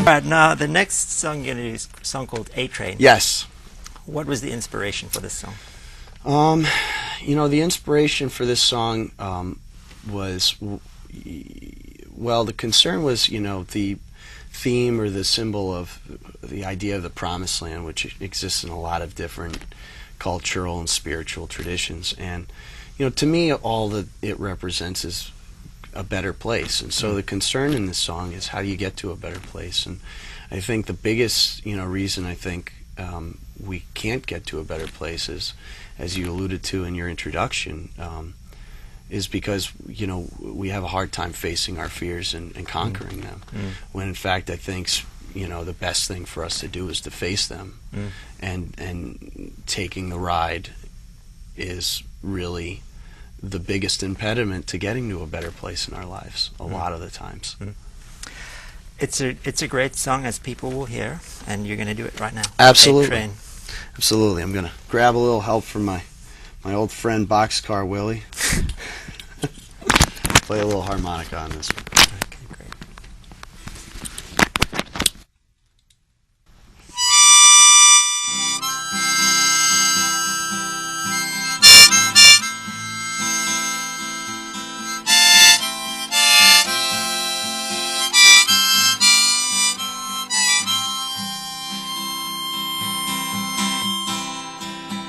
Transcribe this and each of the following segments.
right, now the next song you're going to do is a song called A Train. Yes. What was the inspiration for this song? The inspiration for this song was, well, the concern was, the theme or the symbol of the idea of the promised land, which exists in a lot of different cultural and spiritual traditions. And, to me, all that it represents is a better place. And so the concern in this song is how do you get to a better place. And I think the biggest, reason I think we can't get to a better place is, as you alluded to in your introduction, is because we have a hard time facing our fears and conquering them. When in fact I think the best thing for us to do is to face them, and taking the ride is really the biggest impediment to getting to a better place in our lives a lot of the times. It's a great song, as people will hear, and you're going to do it right now. Absolutely. A Train. Absolutely. I'm going to grab a little help from my old friend Boxcar Willie. Play a little harmonica on this one. Okay, great.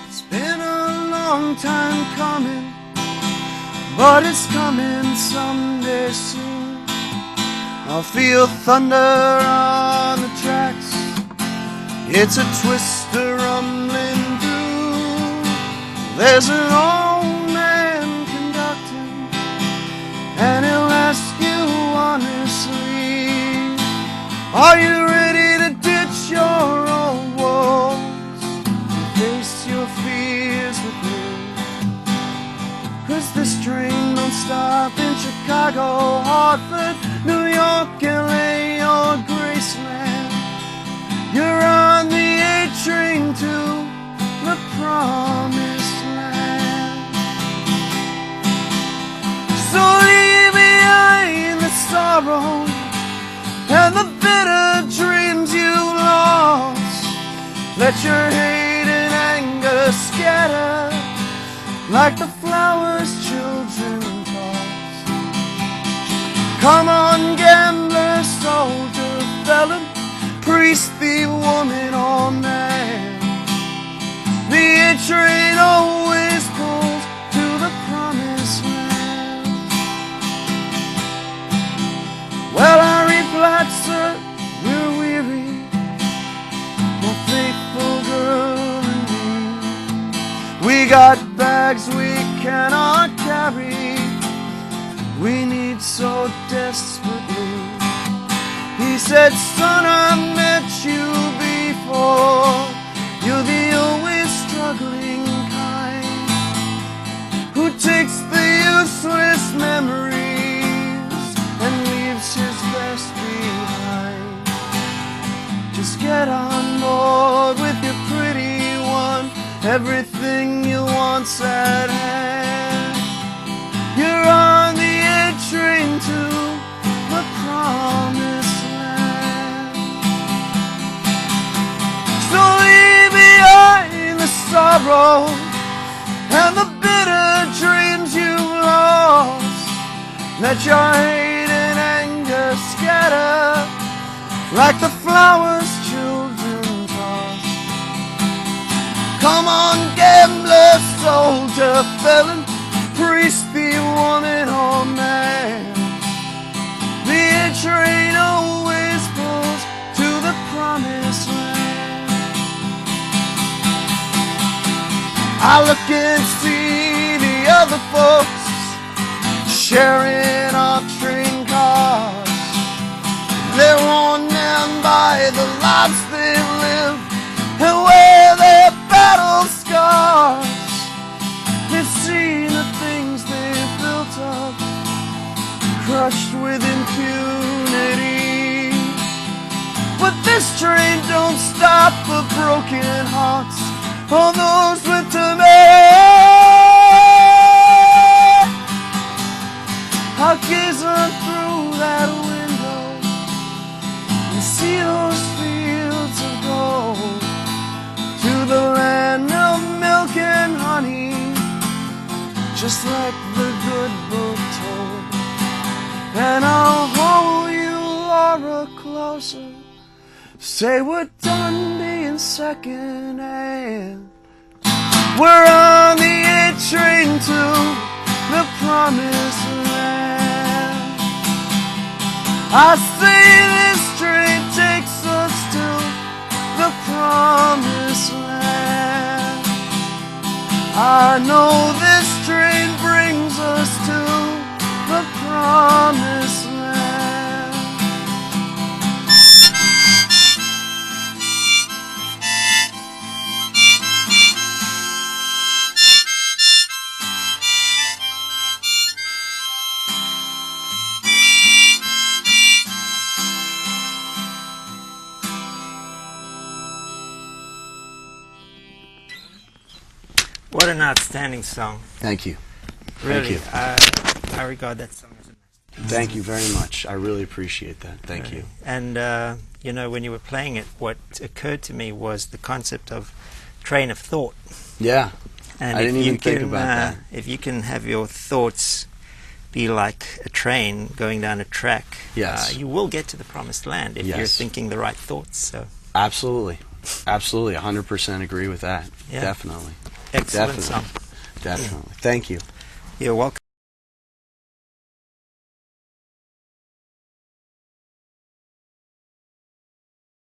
It's been a long time coming, but it's coming someday soon. I'll feel thunder on the tracks. It's a twister rumbling through. There's an old man conducting, and he'll ask you honestly, are you ready to ditch your old walls and face your fears with me? 'Cause this train don't stop in Chicago, Hartford, New York, LA, or Graceland. You're on the A train to the promised land. So leave behind the sorrow and the bitter dreams you lost. Let your hate and anger scatter like the flowers children toss. Come on, gambler, soldier, felon, priest, thief, woman, or man. The A train always pulls to the promised land. Well, I replied, sir, we're weary, my faithful girl and me. We got bags we cannot carry, we need so desperately. He said, son, I've met you before. You're the always struggling kind, who takes the useless memories and leaves his best behind. Just get on board with your pretty one, everything you want's at hand. You're on the A train to the promised land. So leave behind the sorrow and the bitter dreams you've lost. Let your hate and anger scatter like the flowers children toss. Come on, gambler, soldier, felon, priest, thief, woman, or man. The A train always pulls to the promised land. I look and see the other folks sharing our train cars. They're worn down by the lives they've lived and wear their battle scars. They've seen the things they've built up, crushed with impunity. But this train don't stop for broken hearts or those with demand. I'll gaze on through that window and see the just like the good book told. And I'll hold you, Laura, closer. Say we're done being second hand. We're on the A train to the promised land. I say this train takes us to the promised land. I know this train brings us to the promised land. What an outstanding song. Thank you. Really, Thank I regard that song as a masterpiece. Thank you very much. I really appreciate that. Thank you. And, you know, when you were playing it, what occurred to me was the concept of train of thought. Yeah. And I if didn't you even think can, about that. If you can have your thoughts be like a train going down a track, Yes. you will get to the promised land if you're Yes. thinking the right thoughts. So, Absolutely. Absolutely. 100% agree with that. Yeah. Definitely. excellent Definitely. song. Definitely. Thank you. You're welcome.